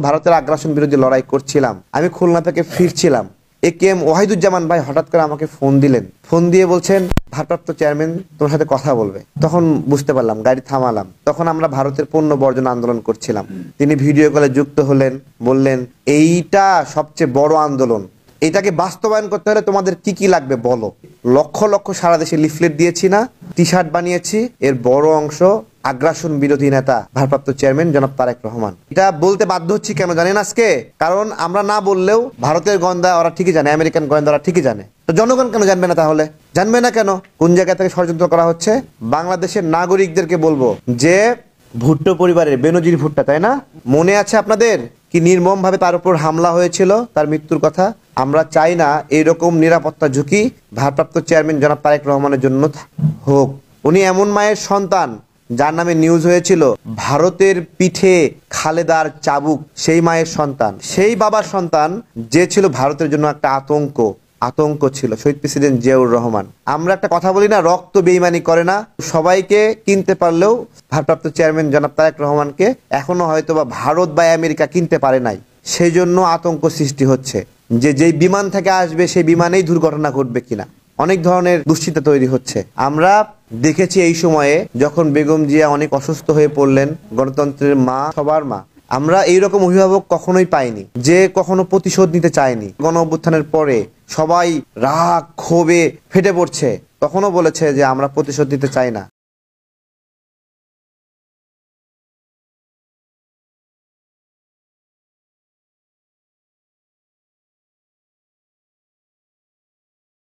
ভারতের আগ্রাসন বিরোধী লড়াই করছিলাম, আমি খুলনা থেকে ফিরছিলাম, AKM ওয়াহিদুজ্জামান ভাই হঠাৎ করে আমাকে ফোন দিলেন। ফোন দিয়ে বলছেন ভারপ্রাপ্ত চেয়ারম্যান তোমার সাথে কথা বলবে। তখন বুঝতে পারলাম, গাড়ি থামালাম। তখন আমরা ভারতের পণ্য বর্জন আন্দোলন করছিলাম। তিনি ভিডিও কলে যুক্ত হলেন, বললেন এইটা সবচেয়ে বড় আন্দোলন, এটাকে বাস্তবায়ন করতে হলে তোমাদের কি কি লাগবে বলো। লক্ষ লক্ষ সারা দেশে লিফলেট দিয়েছি না, টি-শার্ট বানিয়েছি, এর বড় অংশ আগ্রাসন বিরোধী নেতা ভারপ্রাপ্ত চেয়ারম্যান জনাব তারেক রহমান। এটা বলতে বাধ্য হচ্ছি কেন জানেন আজকে? কারণ আমরা না বললেও ভারতের গোয়েন্দা ওরা ঠিকই জানে, আমেরিকান গোয়েন্দা ওরা ঠিকই জানে। তো জনগণ কেন জানবে না? তাহলে জানবে না কেন? কোন জায়গা থেকে ষড়যন্ত্র করা হচ্ছে? বাংলাদেশের নাগরিকদেরকে বলবো যে ভুট্টো পরিবারের বেনজির ভুট্টা, তাই না, মনে আছে আপনাদের কি নির্মম ভাবে তার উপর হামলা হয়েছিল, তার মৃত্যুর কথা? আমরা চাই না এইরকম নিরাপত্তা ঝুঁকি ভারপ্রাপ্ত চেয়ারম্যান জনাব তারেক রহমানের জন্য হোক। উনি এমন মায়ের সন্তান যার নামে নিউজ হয়েছিল ভারতের পিঠে খালেদার চাবুক, সেই মায়ের সন্তান, সেই বাবার সন্তান যে ছিল ভারতের জন্য একটা আতঙ্ক ছিল, শহীদ প্রেসিডেন্ট জিয়াউর রহমান। আমরা একটা কথা বলি না, রক্ত বেইমানি করে না। সবাইকে কিনতে পারলেও ভারপ্রাপ্ত চেয়ারম্যান জনাব তারেক রহমানকে এখনো হয়তো বা ভারত বা আমেরিকা কিনতে পারে নাই। সেই জন্য আতঙ্ক সৃষ্টি হচ্ছে যে যেই বিমান থেকে আসবে সেই বিমানেই দুর্ঘটনা ঘটবে কিনা, অনেক ধরনের দুশ্চিন্তা তৈরি হচ্ছে। আমরা দেখেছি এই সময়ে যখন বেগম জিয়া অনেক অসুস্থ হয়ে পড়লেন, গণতন্ত্রের মা, সবার মা, আমরা এইরকম অভিভাবক কখনোই পাইনি যে কখনো প্রতিশোধ নিতে চায়নি। গণ অভ্যুত্থানের পরে সবাই রাগ ক্ষোভে ফেটে পড়ছে, তখনও বলেছে যে আমরা প্রতিশোধ নিতে চাই না।